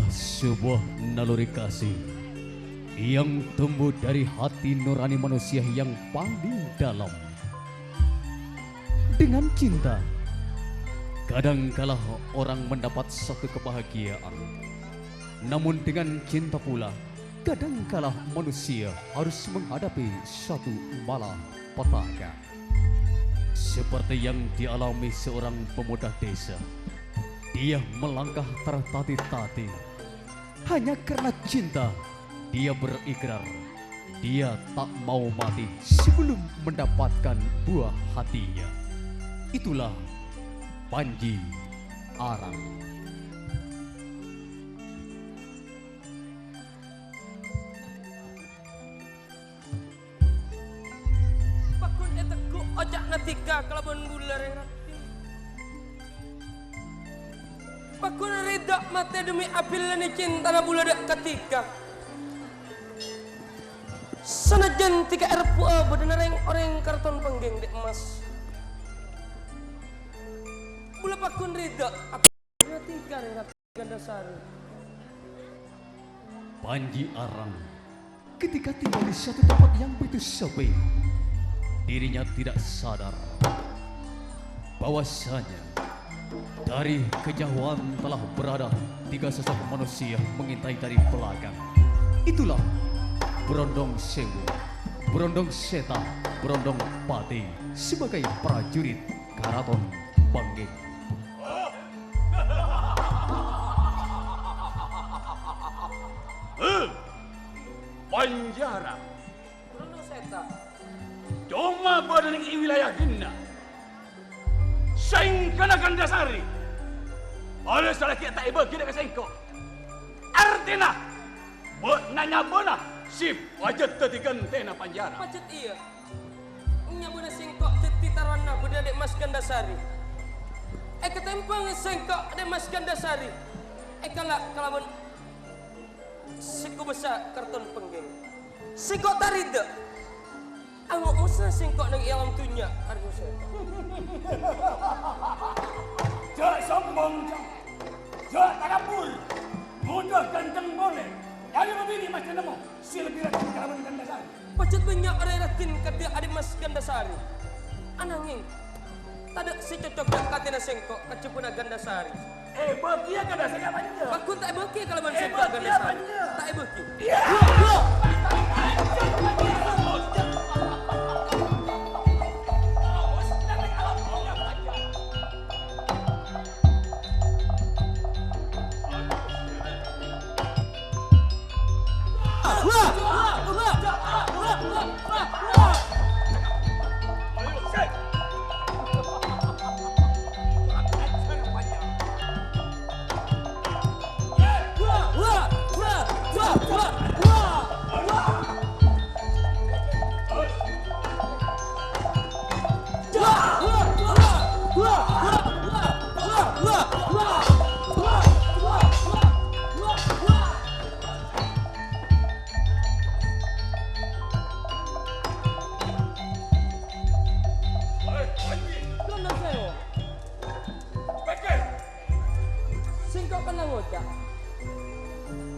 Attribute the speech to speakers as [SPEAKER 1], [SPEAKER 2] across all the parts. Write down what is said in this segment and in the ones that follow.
[SPEAKER 1] sebuah naluri kasih yang tumbuh dari hati nurani manusia yang paling dalam. Dengan cinta, kadangkala orang mendapat satu kebahagiaan. Namun dengan cinta pula, kadangkala manusia harus menghadapi satu malapetaka. Seperti yang dialami seorang pemuda desa. Dia melangkah tertatih-tatih. Hanya karena cinta, dia berikrar. Dia tak mau mati sebelum mendapatkan buah hatinya. Itulah Panji Arang.
[SPEAKER 2] Bakun eteku ojak natika kalaban bular yang rati. Bakun ridak mati demi apilani cinta na bular dak ketika. Sanajan tika erpua benar yang orang karton penggeng dek emas. Bula bakun ridak apilani tiga yang rati ganda sari.
[SPEAKER 1] Panji Arang ketika tinggal di satu tempat yang begitu sepi, dirinya tidak sadar bahwasanya dari kejauhan telah berada tiga sosok manusia mengintai dari belakang. Itulah Brondong Sewu, Brondong Seta, Brondong Pati sebagai prajurit Karaton Panggeng.
[SPEAKER 3] Panji Arang,
[SPEAKER 2] Brondong Seta.
[SPEAKER 3] cuma badaling i wilayah Hinna. Sengkana Gandasari. Oleh salah kita tak iba kita ke sengko. Artinya, nanya bona si wajat tetikan tena Panji Arang.
[SPEAKER 2] Pacet iya. Nya buna singkok teti tarwana buna dek Mas Gandasari. Ketempang singkok dek Mas Gandasari. Kalaban siku besar karton penggeng. Singkok tarida. Angok musa singkok nang alam tunya argo seta.
[SPEAKER 3] Jak sombong, jak takabur. Mudah ganteng boleh. Jadi begini macam nemo. Si lebih lagi kalaban Gandasari.
[SPEAKER 2] Pacet banyak orang ratin kata adik Mas Gandasari. Ananging, tak ada si cocok dak katina singkok kecepuna Gandasari.
[SPEAKER 3] Bagi ya Gandasari apa aja?
[SPEAKER 2] Bakun tak beki kalaban singkok Gandasari. Tak beki.
[SPEAKER 3] Iya.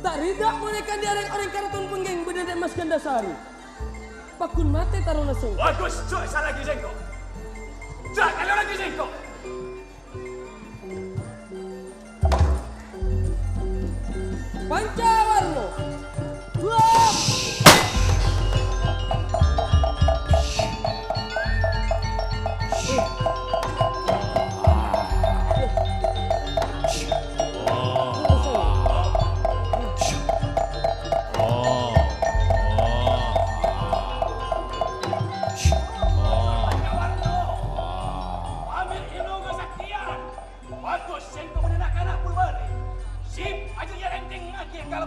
[SPEAKER 2] Tak ridak mereka diarek orang Karaton Penggeng bener dan Mas Gandasari. Pakun mate taruna sengkok.
[SPEAKER 3] Bagus, cok salah lagi sengkok. Cok, kalau lagi sengkok.
[SPEAKER 2] Pancawarno. Wah!
[SPEAKER 3] Kalau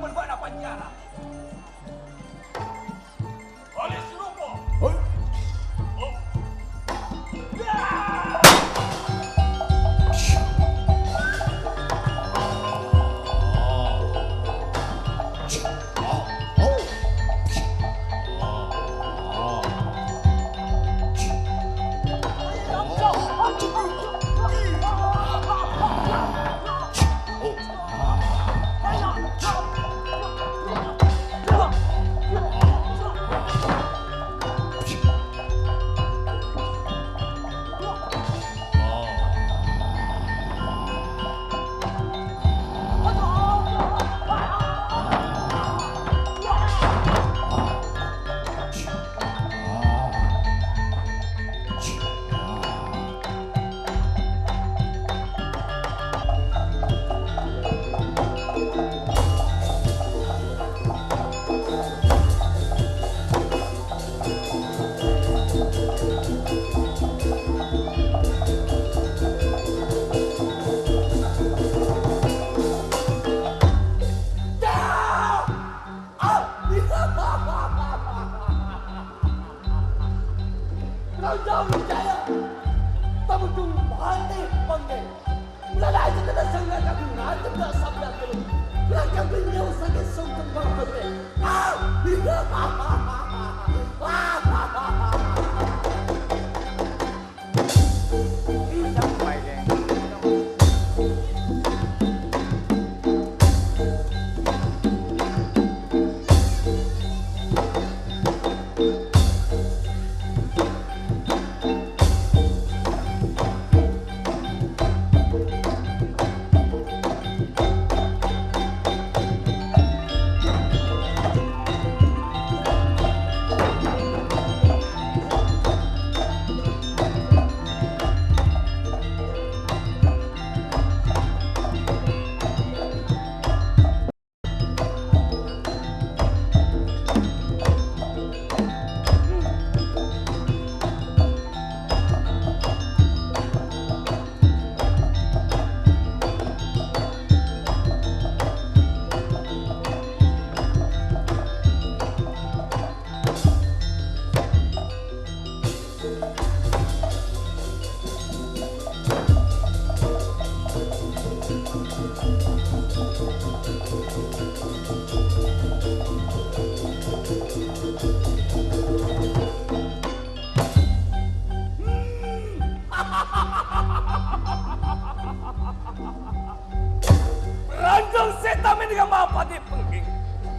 [SPEAKER 2] pagi pengging.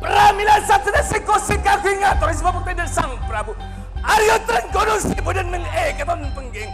[SPEAKER 2] Pramila satria seko sekaku ngatur sebab dari sang Prabu. Aryo Trenggono si bodan neng keton pengging.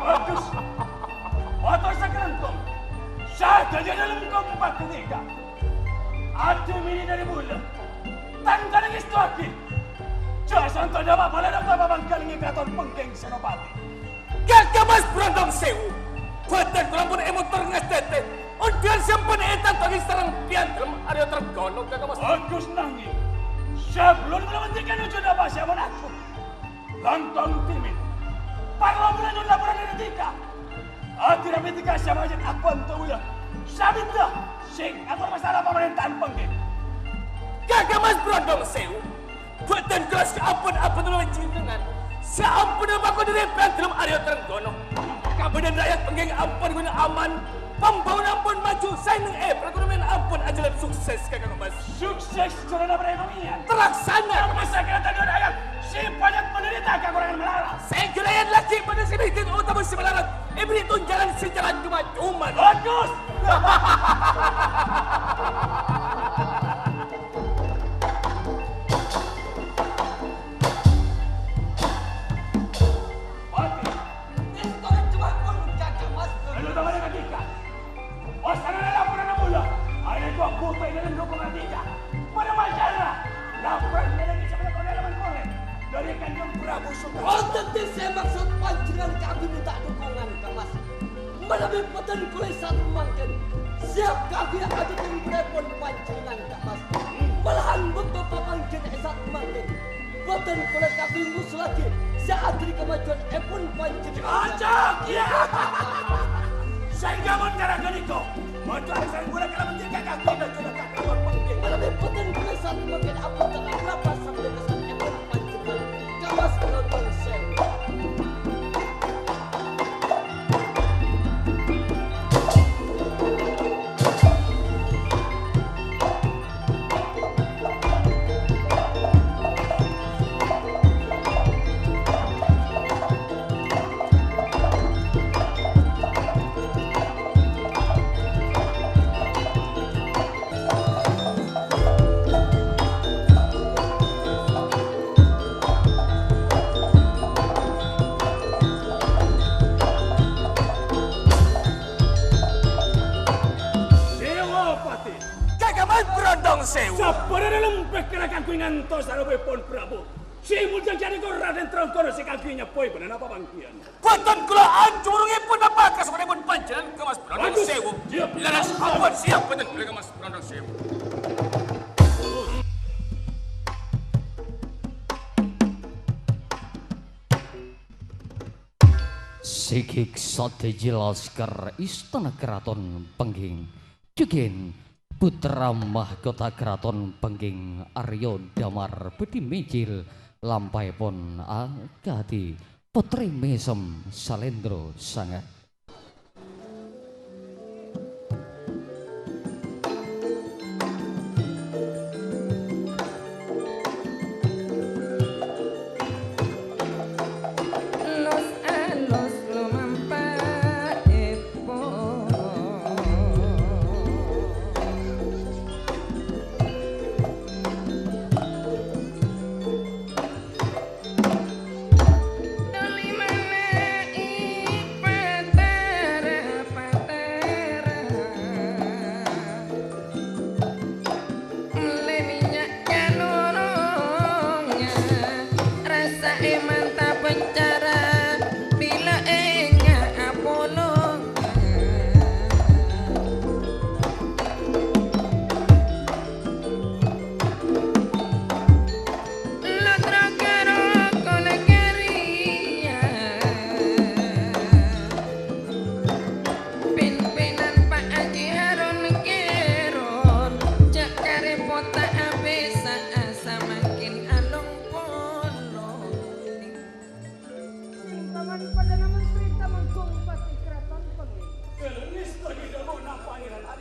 [SPEAKER 3] Bagus. Atau sekerentong. Saja dalam keempat ketiga. Adu mini dari mula. Tanpa nangis lagi. Jangan tak dapat pada dapat bangkalingi keraton penggeng Senopati.
[SPEAKER 2] Kakak Mas Brondong Sewu. Buatan kurang emotor ngasdete. Undian sampai etan tangis terang piantrem Aryo Trenggono kakak Mas.
[SPEAKER 3] Bagus nangi. Sebelum melantikan ujian apa siapa aku. Lantang timin. Parlo melanjut laporan etika. Akhirnya etika siapa aja aku untuk ya. Sabita. Sing atur masalah pemerintahan penggeng.
[SPEAKER 2] Kakak Mas Brondong Sewu. Buatan keras keampun-ampun dulu dengan. Seampun aku dari piantrem Aryo Trenggono. Kabupaten rakyat penggeng ampun guna aman. Pembangunan pun maju, saya neng perekonomian ampun aja lebih sukses kakak Mas.
[SPEAKER 3] Sukses corona perekonomian.
[SPEAKER 2] Terlaksana.
[SPEAKER 3] Masa kira tadi rakyat si banyak menderita kekurangan melarat.
[SPEAKER 2] Saya kirain lagi pada si bikin utama si melarat. Beri tunjangan sejalan cuma-cuma.
[SPEAKER 3] Bagus.
[SPEAKER 4] Tentu saya maksud panjangan kami minta dukungan ke Mas. Melalui petan kulit satu mangken. Siap kami ada yang berepon panjangan ke Mas. Malahan bentuk papan jenis satu mangken. Petan kulit kami mus lagi. Saat diri kemajuan epon panjangan.
[SPEAKER 3] Acak ya. Saya nggak mau nyerahkan itu. Untuk hari saya guna kalau menjaga kaki dan juga kaki penting.
[SPEAKER 4] Melalui petan kulit satu mangken apa tengah berapa sampai kesan epon panjangan. Kamas penonton saya.
[SPEAKER 3] Sewu. Sapara dalam pekerakan ku ngantos arabe pon Prabu. Si muljang jadi kau Raden Trongkoro si kakinya poi benar apa bangkian.
[SPEAKER 5] Boten kula ancurungipun apakah samanipun panjenengan ke Mas Brondong Sewu. Laras ampun siap boten kula ke Mas Brondong Sewu.
[SPEAKER 1] Sikik sate jelas ker istana keraton Pengging. Jugen putra mahkota keraton Pengging Aryo Damar Bedi Mijil lampai pon agati putri mesem Salendro sangat.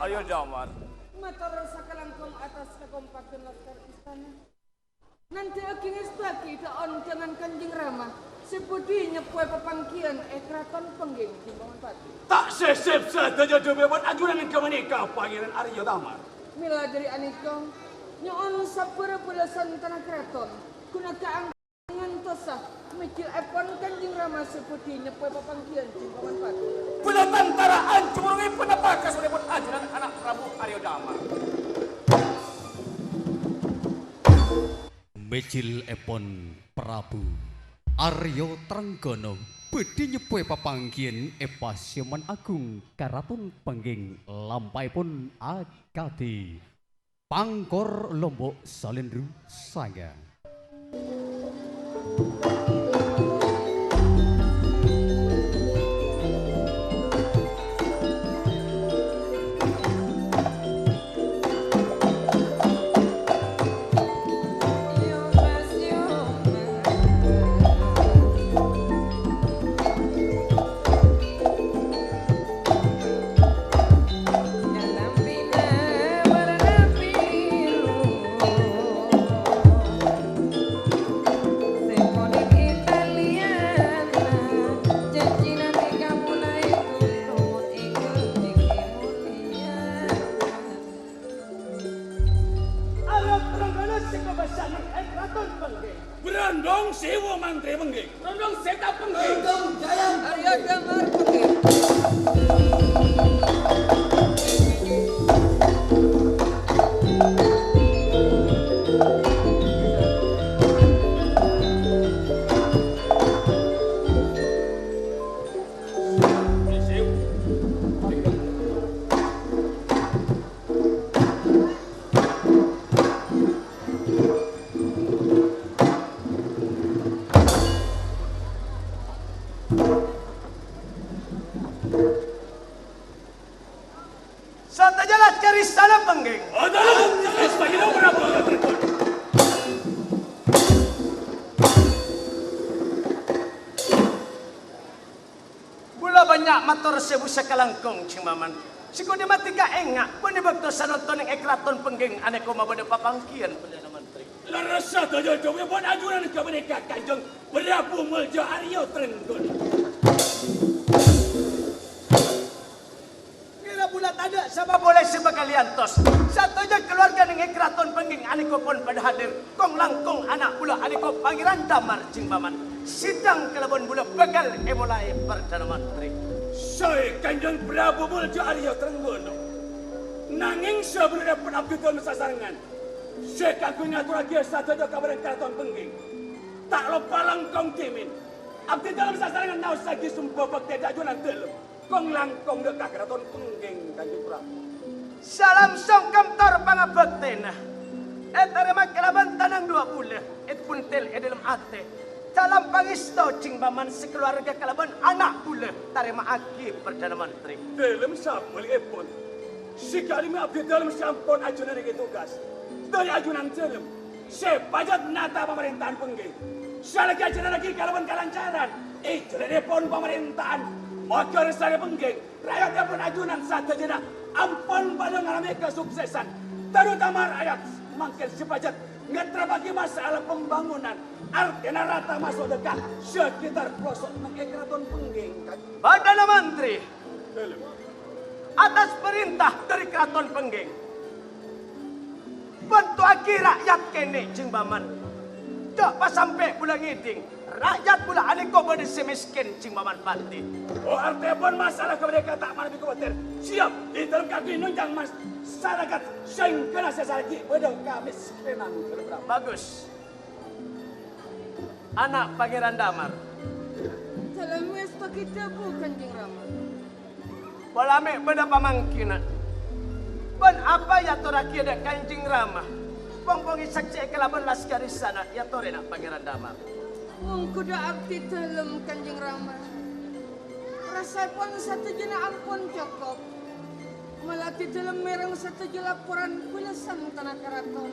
[SPEAKER 5] Aryo Damar.
[SPEAKER 6] Matur sakalangkung atas kekompakan laskar istana. Nanti aking istaki taon dengan Kanjeng Rama sepudi nyepue pepangkian keraton Pengging Timbangan Pati.
[SPEAKER 3] Tak sesep saja demi buat ajuran ke menikah Pangeran Aryo Damar.
[SPEAKER 6] Mila dari anikong nyoon sapura belasan tanah keraton kuna kaang ngantosa mikil epon Kanjeng Rama sepudi nyepue pepangkian Timbangan Pati.
[SPEAKER 5] Pula tantara ancurungipun apakah samanipun ajuran anak Prabu Aryo Damar.
[SPEAKER 1] Mijil epon Prabu Aryo Trenggono bedi nyepue papangkien Epasyoman Agung Karaton Pengging lampai pun agati Pangkor Lombok Salendro Sanga.
[SPEAKER 3] Brondong Sewu Mantri Pengging.
[SPEAKER 4] Brondong Seta Pengging. Brondong Jaya
[SPEAKER 6] Aryo Damar Pengging.
[SPEAKER 5] Sata jelas ke istana Pengging. Bula banyak matur sewu sakalangkung cimaman. Siku di mati ka engak, bani bakto sanoton yang ekraton Pengging aneko mabade papangkian Perdana Menteri.
[SPEAKER 3] Larasa saja demi buat ajuran ke menikah Kanjeng Prabu Muljo Aryo Trenggono.
[SPEAKER 5] Bulat ada sama boleh sebagalian tos. Satu aja keluarga dengan keraton Pengging aniko pun pada hadir. Kong langkong anak pula aniko Pangeran Damar Jingbaman. Sidang kelabon bula begal emulai Perdana Menteri.
[SPEAKER 3] Saya Kanjeng Prabu Muljo Aryo Trenggono. Nanging sebenarnya penabdukan sasarangan. Syekh aku ngatur lagi satu do kabar keraton pengging. Tak lupa langkong timin. Abdi dalam sasaran naus lagi sumpah bakti dajunan telem. Kong langkong dekat keraton pengging Kanjeng Prabu.
[SPEAKER 5] Salam songkam tor pangabektena. Terima kelaban tanang 2 bulan. Puntel dalam ate. Dalam pangisto cing baman sekeluarga kelaban anak pula. Tarima aki Perdana Menteri.
[SPEAKER 3] Dalam sampel epon. Sekali abdi dalam sampon ajunan lagi tugas. Dari ajunan telem. Sepajat nata pemerintahan pengging. Salagi ajunan lagi kelaban kalancaran. Jadi epon pemerintahan. Maka saya pengging. Rakyatnya pun ajunan satu jeda. Ampun pada mengalami kesuksesan. Terutama rakyat. Makin sepajat ngetra bagi masalah pembangunan. Artinya rata masuk dekat sekitar pelosok keraton pengging.
[SPEAKER 5] Perdana Menteri, atas perintah dari keraton pengging, bantu aki rakyat kene jeng baman. Cok pas sampai bulan ngiding, rakyat pula aneko bade semiskin jeng baman pati.
[SPEAKER 3] Oh artinya pun masalah kemerdekaan tak mana dikuatir. Siap di dalam kaki nunjang masyarakat sing kena sesarki bedeng kemiskinan.
[SPEAKER 5] Bagus. Anak Pangeran Damar.
[SPEAKER 6] Dalam mesta kita bukan Kanjeng Rama.
[SPEAKER 5] Bolame beda pamangkinan. Ben apa ya toraki ada Kanjeng Rama? Pongpongi saksi kelaban laskar sana ya tore nak Pangeran Damar.
[SPEAKER 6] Wong kuda abdi dalam Kanjeng Rama. Rasa pun satu jena ampun cukup. Malah di dalam mereng satu jela laporan belasan tanah keraton.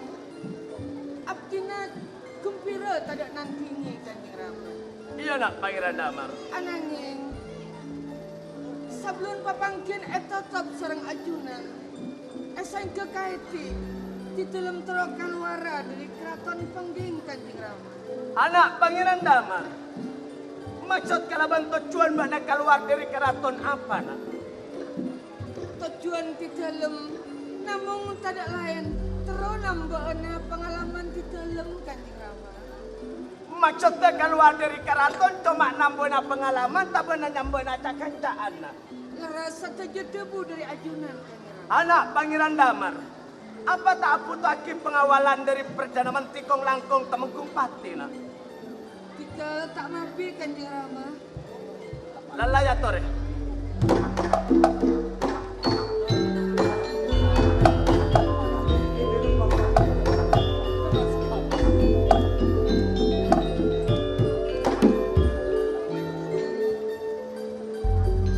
[SPEAKER 6] Abdina gembira tidak nantinya Kanjeng Rama.
[SPEAKER 5] Iya nak Pangeran Damar.
[SPEAKER 6] Ananging sebelum papangkin etotop sarang ajunan. Esang kekaiti di dalam terokan wara dari keraton pengging Kanjeng Rama.
[SPEAKER 5] Anak Pangeran Damar. Maksud kalaban tujuan mana keluar dari keraton apa nak?
[SPEAKER 6] Tujuan di dalam namun tidak lain teronam baana pengalaman di dalam Kanjeng Rama.
[SPEAKER 5] Maksudnya keluar dari keraton cuma nambona pengalaman tak benar nyambona cakancaan nak.
[SPEAKER 6] Ngerasa terjedebu dari ajunan Kanjeng Rama.
[SPEAKER 5] Anak Pangeran Damar. Apa tak aputaki pengawalan dari Perdana Menteri Kong Langkong Temenggung Pati nak?
[SPEAKER 6] Kita tak mampir Kanjeng Rama.
[SPEAKER 5] Lalayator.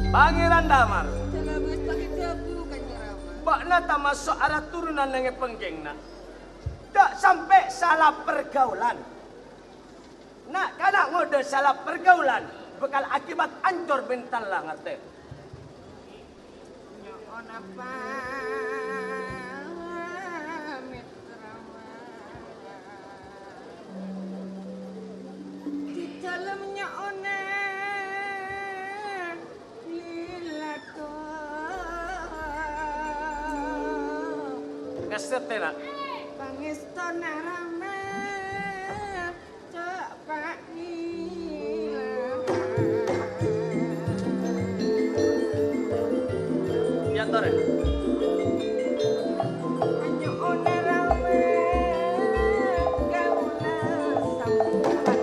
[SPEAKER 5] Pangeran Damar.
[SPEAKER 6] Dalam mesta kita bukan Kanjeng Rama.
[SPEAKER 5] Bakna tak masuk arah turunan dengan pengging nak. Tak sampai salah pergaulan. Nak kanak ngode salah pergaulan. Bekal akibat ancur bental lah ngerti.
[SPEAKER 6] Nyoon apa? Rama. Di dalamnya one lilato.
[SPEAKER 5] Ngesete nak.
[SPEAKER 6] Pangestona Rama. Cak Pak
[SPEAKER 5] Ya tore.
[SPEAKER 6] Hanya ona Rama. Gaula sampan.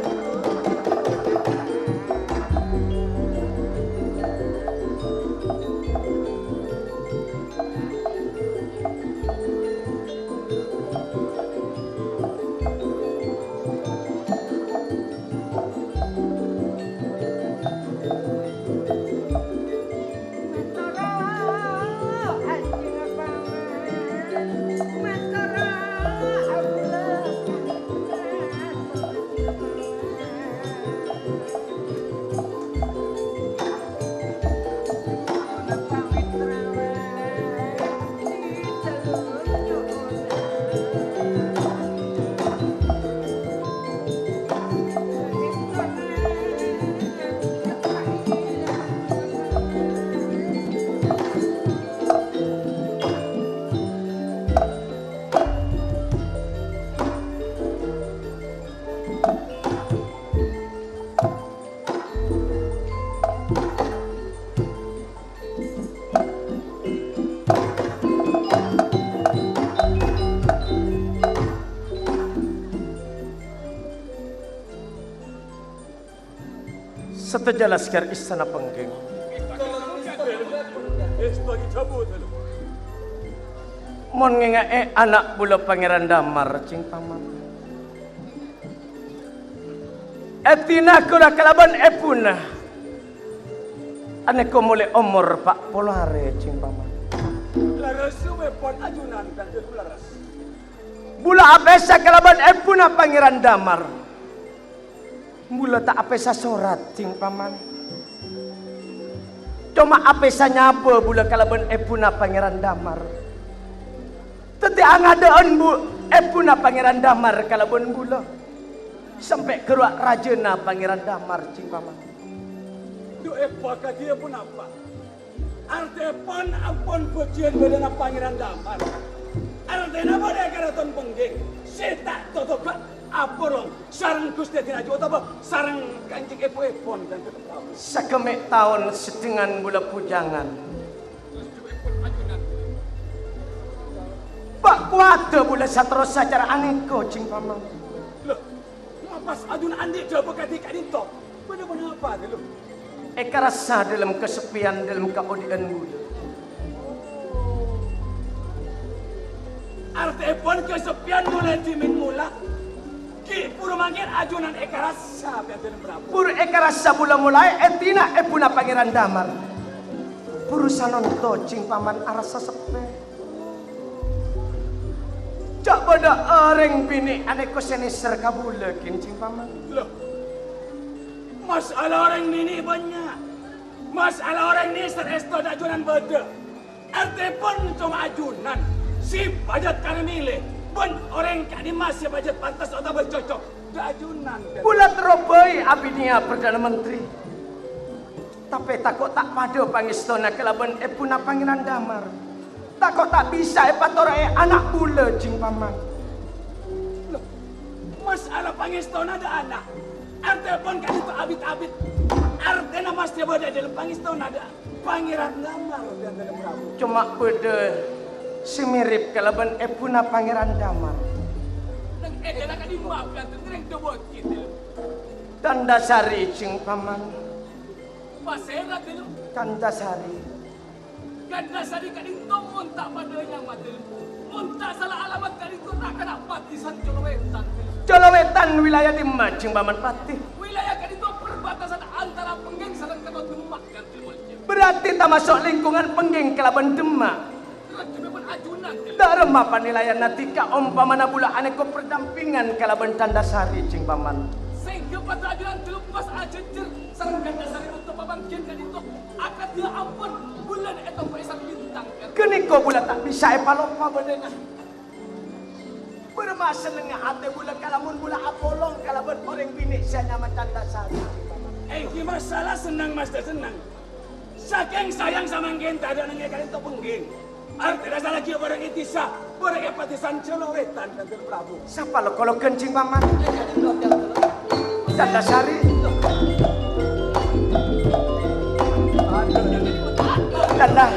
[SPEAKER 5] Seteja laskar istana pengging. Mon ngengae anak bula Pangeran Damar cing paman. Etina kula kalaban epuna. Ane ko mule umur pak polare cing paman.
[SPEAKER 3] Laras suwe pon ajunan kan laras.
[SPEAKER 5] Bula apesa kalaban epuna Pangeran Damar. Bula tak apesa sorat cing paman. Cuma apesa nyapa bula kalaban epuna Pangeran Damar. Teti angadaan bu epuna Pangeran Damar kalaban bula. Sampai keruak rajana Pangeran Damar cing paman.
[SPEAKER 3] Du epa dia pun apa? Arte pon ampun pujian bedana Pangeran Damar. Arte na bode karaton pengging. Seta toto ka apolong sareng Gusti Dinaju atau sareng Kanjeng Epon dan tetap.
[SPEAKER 5] Sakemek tahun sedengan bula pujangan. Pak kuat bula satros sacara aneko cing paman.
[SPEAKER 3] Loh, ngapas adun andi coba kati kadinto. Bener-bener apa dulu?
[SPEAKER 5] Eka rasa dalam kesepian dalam keodian bula.
[SPEAKER 3] Arte pon kesepian mulai dimin mula. Ki puro mangkin ajunan eka rasa biar berapa.
[SPEAKER 5] Pur eka rasa bula mulai etina epuna Pangeran Damar. Puru sanonto cing paman arasa sepe. Cak pada orang bini aneko seneser kabula kin cing paman.
[SPEAKER 3] Loh, masalah orang ini banyak. Masalah orang ini seresto ajunan beda. Arte pun cuma ajunan. Si pajat kami milih. Pun orang kani masih pajat pantas atau bercocok. Ajunan.
[SPEAKER 5] Bulat robai abinia Perdana Menteri. Tapi takut tak pada pangistona kelaban epuna Pangeran Damar. Takut tak bisa epatorai anak bula cing paman.
[SPEAKER 3] Loh, masalah pangistona ada anak. Arte pun kan itu abit-abit. Arte nama dia berada dalam pangistona ada Pangeran Damar dan dalam Prabu.
[SPEAKER 5] Cuma beda semirip kelaban epuna Pangeran Damar.
[SPEAKER 3] Nang edana kan dimaafkan tereng dewot gitu.
[SPEAKER 5] Tandasari cing paman.
[SPEAKER 3] Pasera dulu.
[SPEAKER 5] Tandasari.
[SPEAKER 3] Tandasari kan itu muntah padanya mati. Muntah salah alamat kan itu tak kena patisan Jolowetan.
[SPEAKER 5] Jolowetan wilayah Demak cing paman patih.
[SPEAKER 3] Wilayah kan itu perbatasan antara Pengging sareng Kota Demak kan Tilwalja.
[SPEAKER 5] Berarti tak masuk lingkungan Pengging kelaban Demak.
[SPEAKER 3] Cuma pun ajunan.
[SPEAKER 5] Tak remah panilayan natika umpamana bula aneko perdampingan kalaban Tandasari cing paman.
[SPEAKER 3] Sehingga pada ajunan dilepas ajejer sareng Tandasari untuk pabangkin kan itu akan dia ampun bulan itu perisang bintang kan.
[SPEAKER 5] Keniko bula tak bisa epalopa badannya. Bermasa lengah hati bula kalamun bula apolong kalaban orang bini saya nyaman Tandasari.
[SPEAKER 3] Gimana salah senang mas senang. Saking sayang sama ngin tak ada nengnya kalian itu pengging. Artinya salah kia barang itisa, barang epatisan Jolowetan dan Prabu.
[SPEAKER 5] Siapa lo kalau kencing paman? Tandasari. Tanda.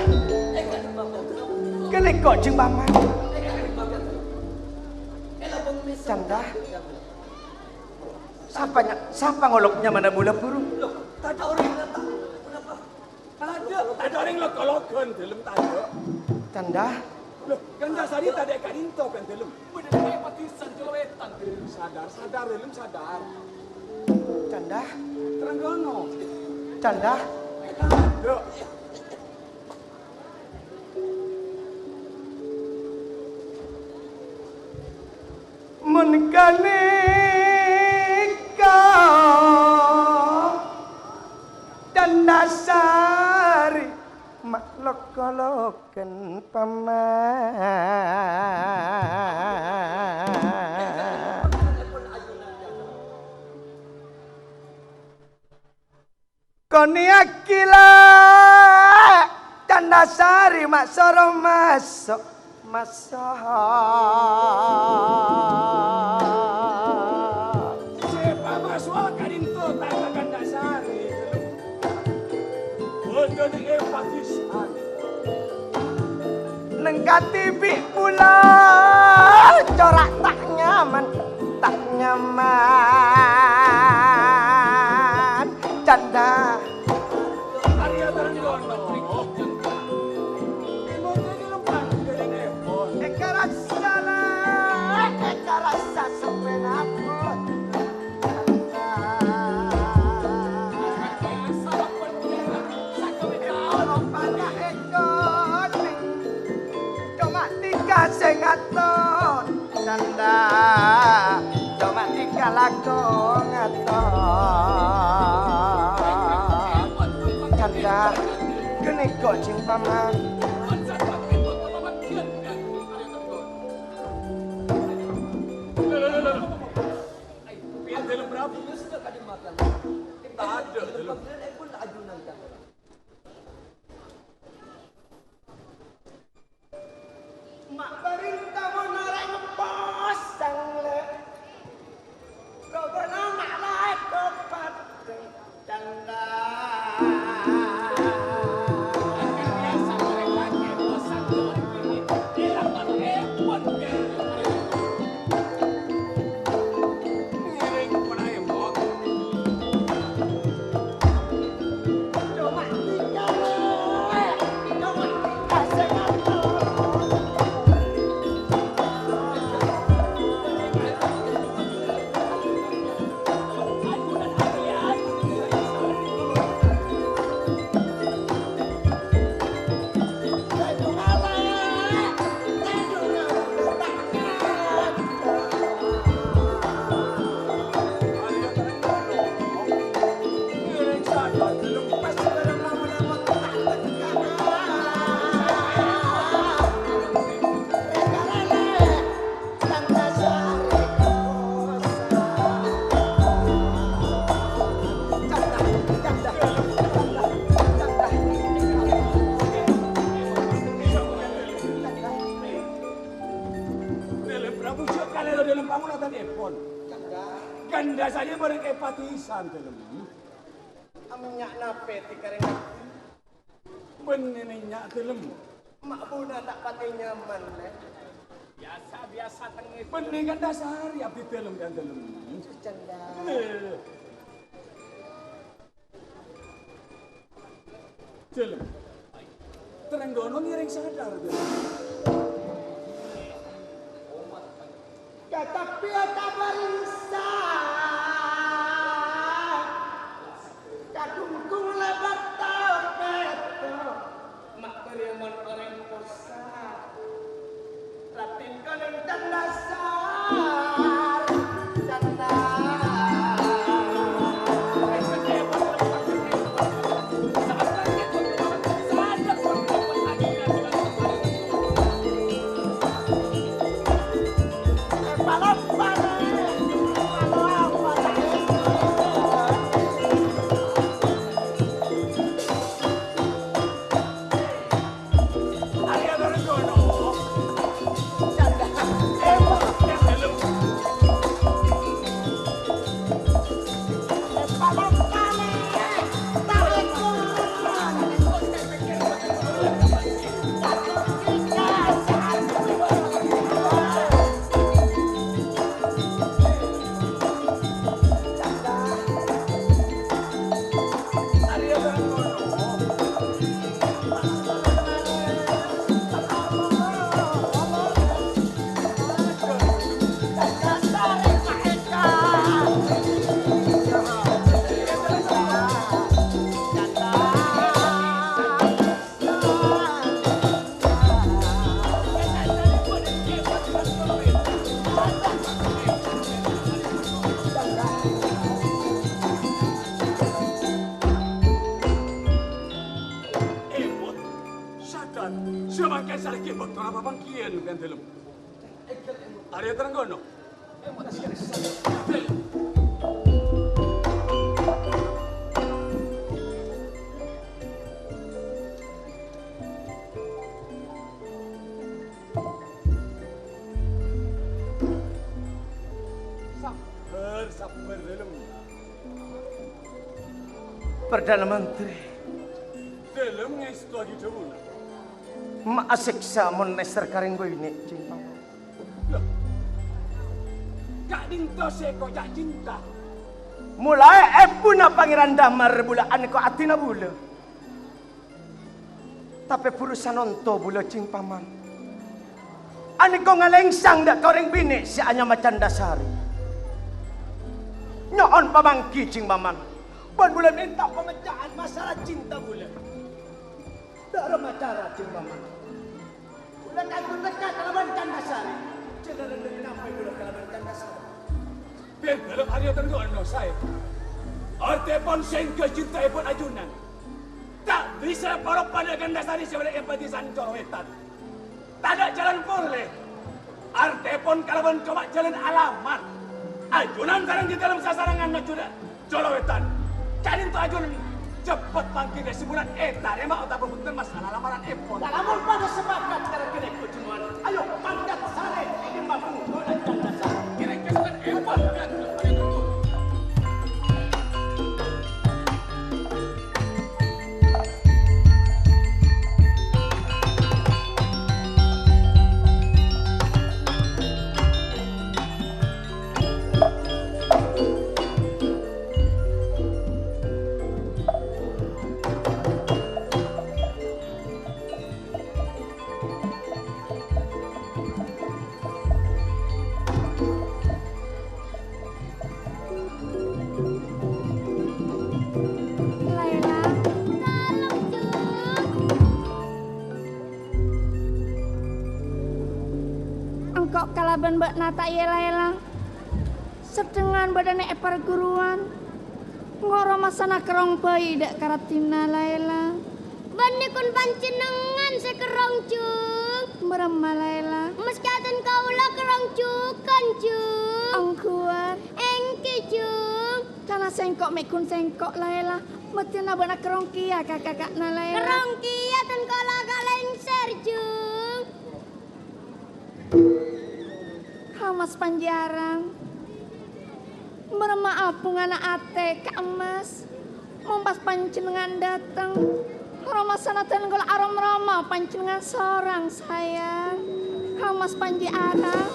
[SPEAKER 5] Keniko cing paman. Tanda. Siapa ngoloknya mana bula burung?
[SPEAKER 3] Tak ada orang yang datang. Kenapa? Tak ada orang yang lokon dalam tanda.
[SPEAKER 5] Tanda.
[SPEAKER 3] Loh, Tandasari tak ada kadinto kan dalam. Benar epatisan Jolowetan. Sadar dalam sadar.
[SPEAKER 5] Tanda.
[SPEAKER 3] Teranggono.
[SPEAKER 5] Tanda.
[SPEAKER 3] Ada.
[SPEAKER 5] Menkanika Tandasari maklok-loken paman. Koni akila Tandasari mak soro masuk
[SPEAKER 3] Siapa masuk kadinto tak Tandasari. Bodoh di epatisan.
[SPEAKER 5] Nengkati bi pula corak tak nyaman Tanda Panak ekon cuma tiga sengaton tanda cuma tiga lakon ngaton tanda geni kok cing paman
[SPEAKER 3] Pian dalam berapa?
[SPEAKER 4] Sudah kadi makan.
[SPEAKER 3] Tak ada dalam.
[SPEAKER 4] Pun tak ajunan kan.
[SPEAKER 5] mak perintah menoreng posang le kau benar mak lai kopat tanda
[SPEAKER 3] Ganda saja bareng hepatisan dalam.
[SPEAKER 5] aminyak nape tikareng
[SPEAKER 3] Benennya dalam.
[SPEAKER 5] mak buna tak pati nyaman le
[SPEAKER 3] Biasa tengah. Bening ganda sehari abdi dalam dan dalam.
[SPEAKER 5] canda
[SPEAKER 3] Dalam. Terang dono ngiring sadar dalam.
[SPEAKER 5] kata pia kabarisa kadungkung lebat tapeto mak beriman orang kosa latin kaleng dan dasar tanda
[SPEAKER 3] Semakin sakit betul apa bangkian kan dalam. Ada terang gono. Sabar dalam.
[SPEAKER 5] Perdana Menteri
[SPEAKER 3] Dalam ngestu lagi dulu.
[SPEAKER 5] mak asiksa monester karing gue ini cinta
[SPEAKER 3] Loh. Kak Dinto seko jak cinta.
[SPEAKER 5] mulai puna pangeran damar bula aneko atina bula tapi purusan onto bula cing paman aneko ngalengsang dak koreng bini si anya macan dasari nyoon pamangki cing paman bon bula minta pemecahan masalah cinta bula Nusantara Jembaman. Ulang aku dekat kalaban Kandasari. Jangan sampai ulang kalaban Kandasari.
[SPEAKER 3] Biar dalam Arya tentu anda saya. Arti pun sehingga cinta pun ajunan. Tak bisa para pada Kandasari sebagai empatisan Jorowetan. Tak ada jalan boleh. Arti pun kalaban cuma jalan alamat. Ajunan sekarang di dalam sasarangan juga Jorowetan. Jadi untuk ajunan cepat panggil dari sebulan etar ya mak tak berbentuk masalah lamaran epon.
[SPEAKER 5] Tak namun pada sepakat sekarang kena kejuan. Ayo pangkat sare ingin mampu dan Kandasari.
[SPEAKER 3] Kira-kira epon kan.
[SPEAKER 7] Kalaban mbak nata ye Laila sedengan badane perguruan ngoro masana kerong bayi dak karatina Laila bandikun pancenengan sekerong cuk merema Laila meskaten kaula kerong cukan cuk angkuar engke cuk kana sengkok mekun sengkok Laila metina bana kerong kia kakak-kakakna Laila kerong kia ten kala galengser cuk Mas Panjarang bermaaf anak ate ke emas mempas pancenengan datang Roma sanatan gol arom Roma pancenengan seorang sayang Mas Panjarang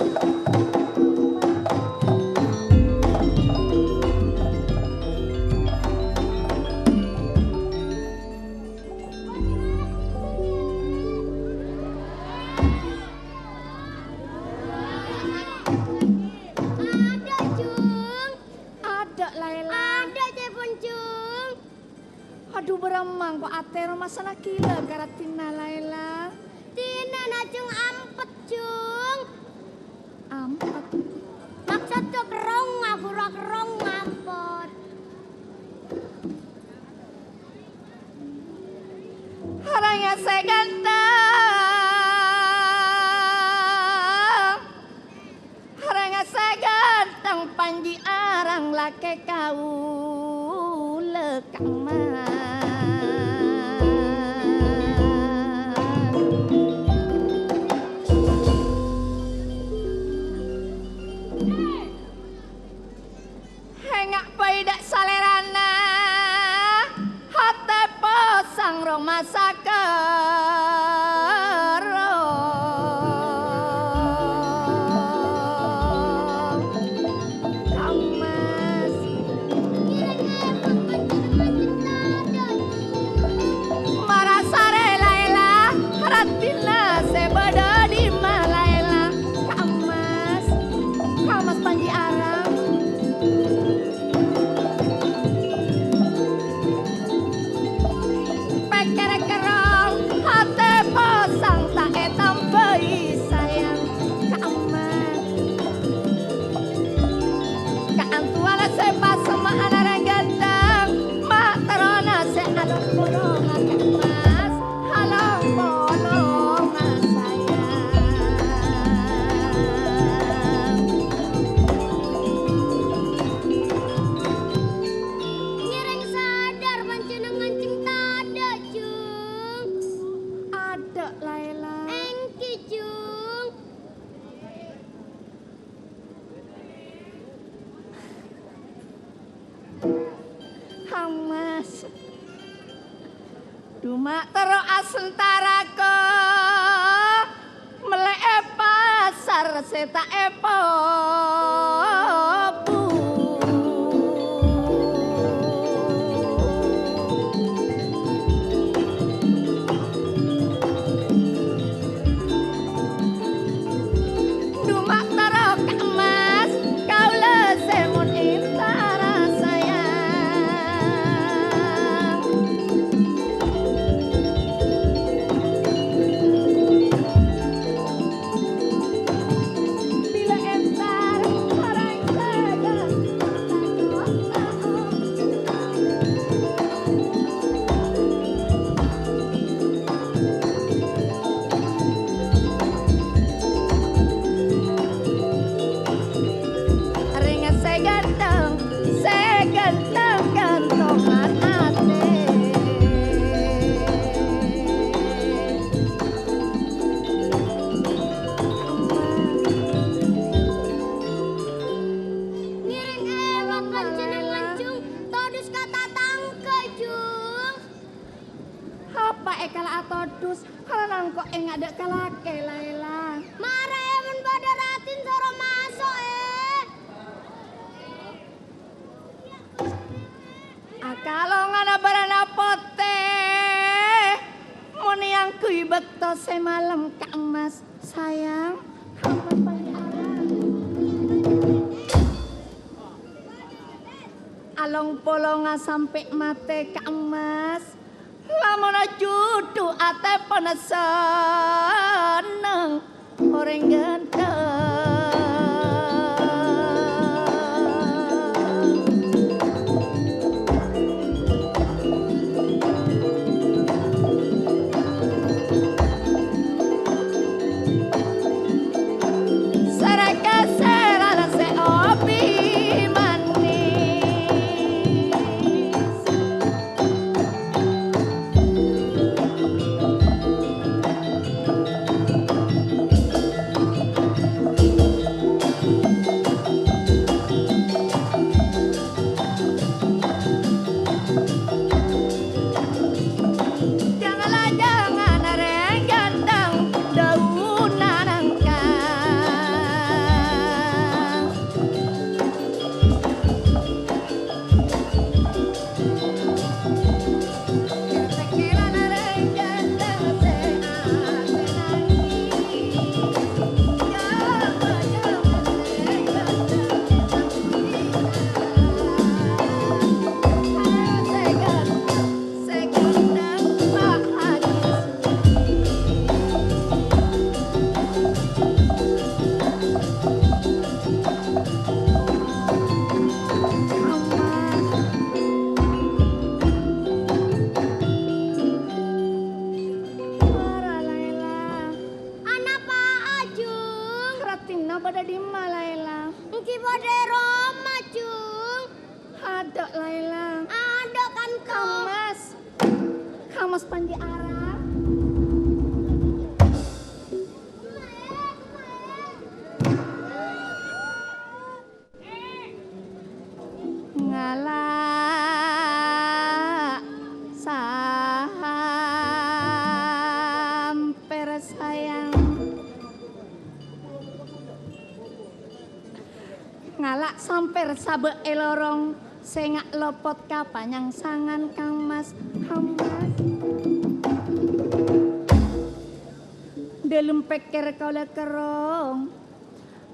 [SPEAKER 7] Aduh beremang kok ate rumah sana kila karatina Laila. Tina najung ampet cung. Ampet. Maksud tuh kerong ngapura kerong ngampet. Haranya saya ganteng. Haranya saya ganteng panji arang lake kau lekang mah. Cuma tero asentara ko melek pasar seta epo ekal atodus kalau nangko ada kalake Laila. Mare men pada ratin soro masuk kalau ngana barana pote muni yang kui bekto semalam Kang Mas sayang along polonga sampai mate Kang Mas lamun judu ate peneseneng orang ganteng. Sabe elorong sengak lopot kapanyang sangan Kang Mas Hamas delem peker kala kerong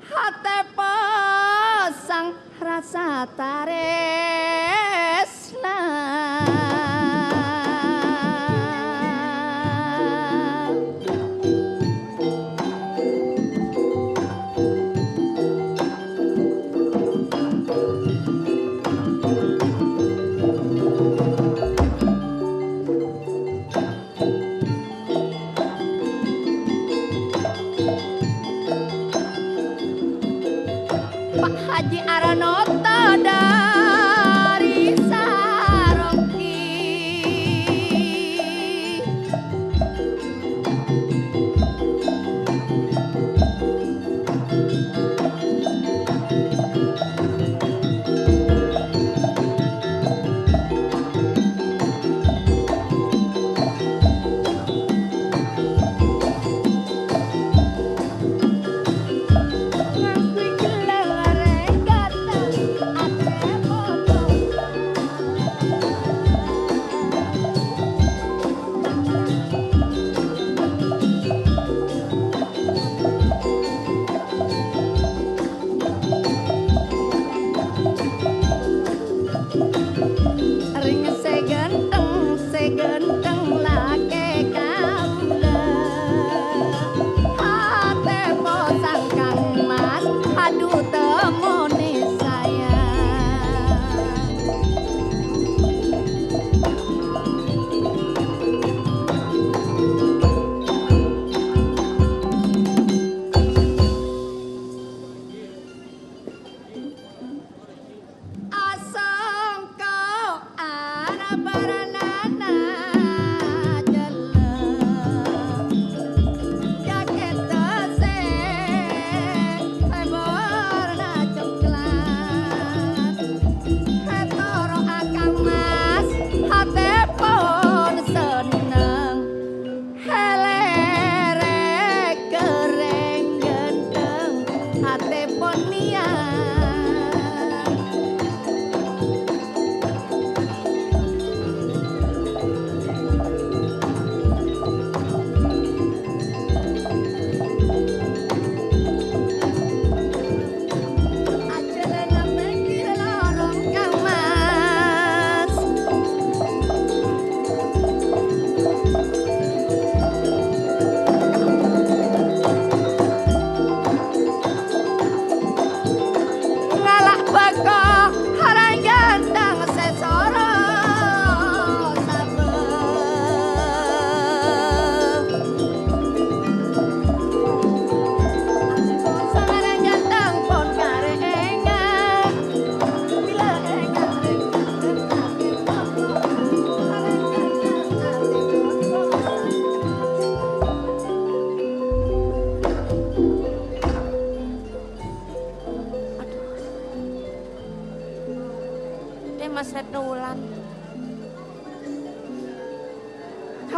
[SPEAKER 7] hate pasang rasa taresna Haji Aranota dari Saroki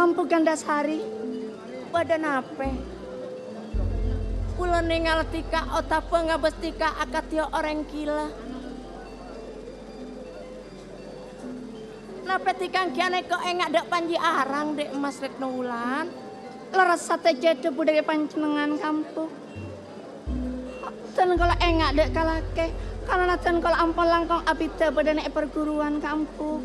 [SPEAKER 7] kampung Gandasari. Badan apa? Kula ningal tika otapa ngabestika akatio orang kila. Napa tikang kiane kok engak dak panji arang dek Mas Retno Wulan. Leres sate jede budaya panjenengan kampung. Dan kalau engak dek kalake karena dan kalau ampun langkong abida badane perguruan kampung.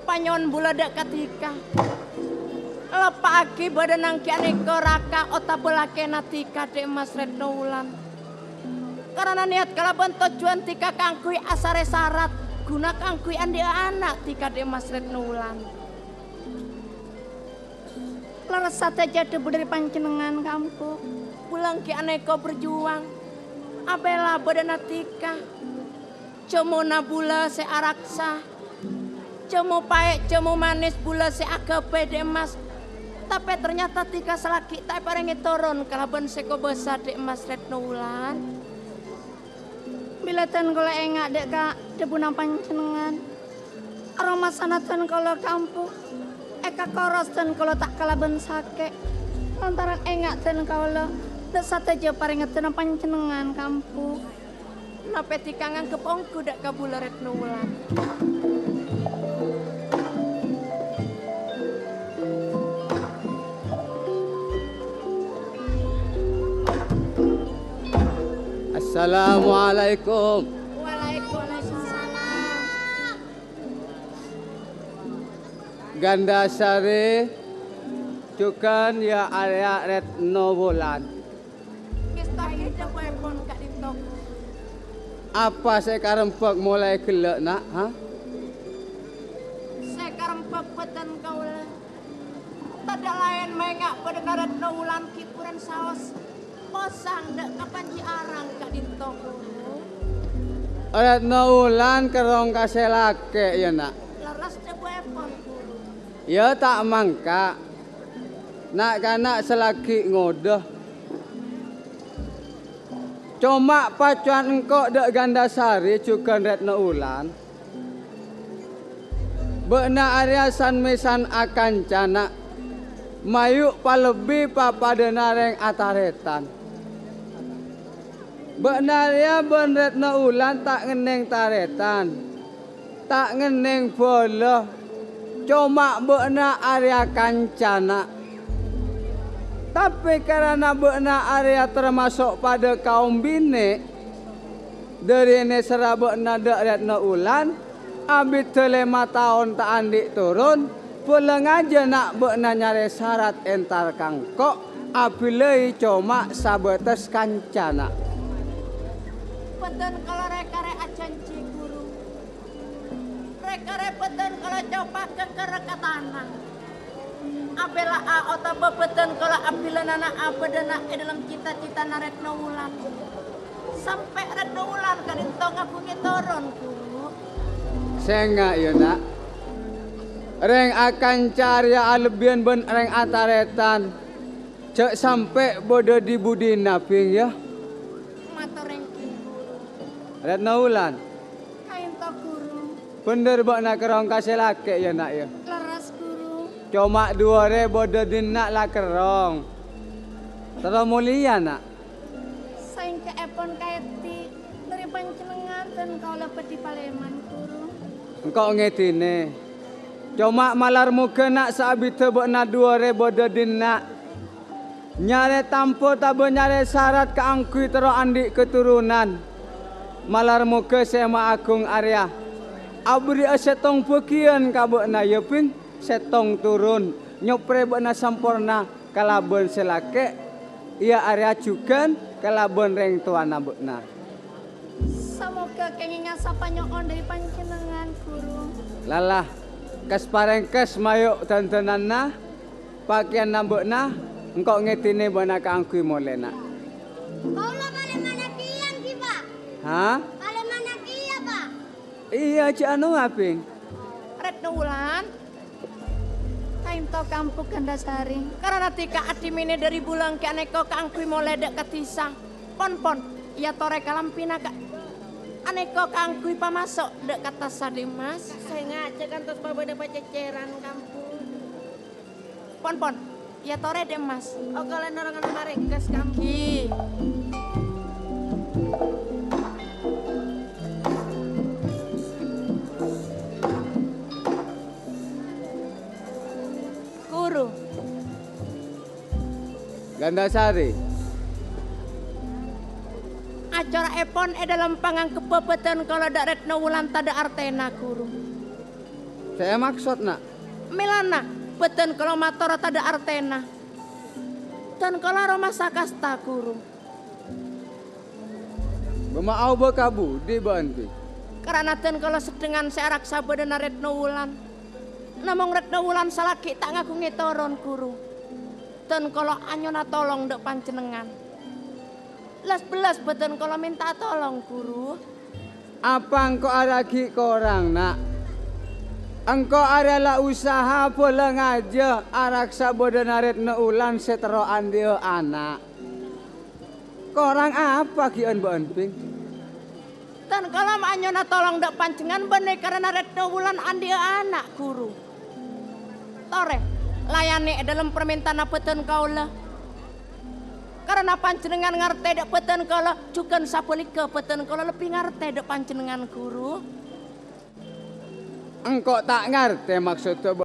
[SPEAKER 7] Panyon bula dak ketika. Lepagi badan kiane raka otabelake natika dek Mas Retno Wulan. Karena niat kalaban tujuan tika kangkui asare syarat guna kangkui andi anak tika dek Mas Retno Wulan. Leres sate jade budari panjenengan kampung. Pulang kiane berjuang. Abela badan natika. Cemo nabula se araksa. Cemo paek cemo manis bula se agape dek Mas. Tapi ternyata tika selaki tak parengi turun kalaban seko besar dek Mas Retno Wulan. Bila tan kalau engak dek kak debunan panjenengan. Aroma sanatan kalau kampung. Eka koros dan kalau tak kalaban sake. Lantaran engak dan kalau tak sate je parengi tenan panjenengan kampung. Napa tika nganggep ongku dek kabula Retno Wulan.
[SPEAKER 8] Assalamualaikum.
[SPEAKER 7] Waalaikumsalam.
[SPEAKER 8] Gandasari cukan ya area Retno Wulan.
[SPEAKER 7] Kistahnya coba pun kak ditok.
[SPEAKER 8] Apa saya karempek mulai gelek nak? Ha?
[SPEAKER 7] Saya karempek petan kau lah. Tidak lain mengak pada Retno Wulan kipuran saos. Posang dak kapan ji arang kak ditok.
[SPEAKER 8] Retno Wulan kerong kaselake ya nak.
[SPEAKER 7] Leras coba pun.
[SPEAKER 8] Ya tak mangka. Nak kanak selagi ngodoh. Cuma pacuan engkau dek Gandasari juga Retno Wulan. Benak ariasan mesan akan cana. Mayuk palebi papadenareng ataretan. Benaria ben Retno Wulan tak ngeneng taretan. Tak ngeneng bola. Cuma benak area kancana. Tapi karena benak area termasuk pada kaum bine. Dari ini serabak nada Retno Wulan. Abis 5 tahun tak andik turun. Pulang aja nak benak nyari syarat entar kangkok. Abilai cuma sabatas kancana.
[SPEAKER 7] Peten kalau rekare ajanci guru. Rekare peten kalau coba ke tanah. Abela a otaba peten kalau abila nana abadana dalam cita-cita na Retno Wulan. Sampai Retno Wulan kan itu ngapungi turun guru.
[SPEAKER 8] Senga ya nak. Reng akan cari alebian ben reng ataretan. Cek sampai bodoh di budina ping ya.
[SPEAKER 7] Mata rengki.
[SPEAKER 8] Retno Wulan.
[SPEAKER 7] Kain to guru.
[SPEAKER 8] Bener bak nak kerong kasih laki ya nak ya.
[SPEAKER 7] Leras guru.
[SPEAKER 8] Cuma 2 bodoh dinak lah kerong. Terus mulia nak.
[SPEAKER 7] Saing ke epon kaiti dari panjenengan dan kau lepas di Paleman guru.
[SPEAKER 8] Engkau ngetine. Cuma malar muka nak sabita bak nak 2 bodoh dinak. Nyare tampo tabo nyare syarat keangkui terus andik keturunan. Malar muka sema agung Arya. Abri setong pekian kabuk na yeping setong turun. Nyopre bak na sampurna kalaban selake. Ia Arya juga kalaban reng tuan abuk na.
[SPEAKER 7] Semoga kengingan sapa nyokon dari panjenengan guru.
[SPEAKER 8] Lalah kes parengkes mayuk tantenan na. Pakaian nambuk na. Engkau ngetine bana kaangkui mole nak.
[SPEAKER 7] Paula mana kian ki Pak?
[SPEAKER 8] Hah?
[SPEAKER 7] Mana kia Pak?
[SPEAKER 8] Iya cik anu aping.
[SPEAKER 7] Retno Wulan. Kain to kampung Gandasari. Karena tika adimine dari bulang ki aneko kaangkui mole dek ketisang. Pon. Iya tore kalampina kak. Aneko kaangkui pamasok dek kata sade mas.
[SPEAKER 6] Saya ngajak kan terus bawa dapat ceceran kampung.
[SPEAKER 7] Pon. Ya tore deh mas.
[SPEAKER 6] Oh kalian orang mereka kamu.
[SPEAKER 7] Ki. Guru.
[SPEAKER 8] Gandasari.
[SPEAKER 7] Acara epon dalam pangang kepepetan kalau dak retno wulan tada artena guru.
[SPEAKER 8] Saya maksud nak.
[SPEAKER 7] Milana, beten kalau mator tada artena. Dan kalau Roma sakasta guru.
[SPEAKER 8] Bemaau bekabu di banti.
[SPEAKER 7] Karena ten kalau sedengan searak sabodana retno wulan. Namong retno wulan salaki tak ngaku ngetoron guru. Dan kalau anyona tolong dek panjenengan. Belas beten kalau minta tolong guru.
[SPEAKER 8] Apa engkau ada ki korang nak? Engkau adalah usaha pulang aja arak sabodana retno ulan setero andio anak. Korang apa kian banting?
[SPEAKER 7] Dan kalau anyona tolong dek panjenengan bener karena retno wulan andio anak guru. Tore, layani dalam permintaan beten kaulah. Karena panjenengan ngerti dek beten kaulah juga sapunika beten kaulah lebih ngerti dek panjenengan guru.
[SPEAKER 8] Engkau tak ngerti maksudnya.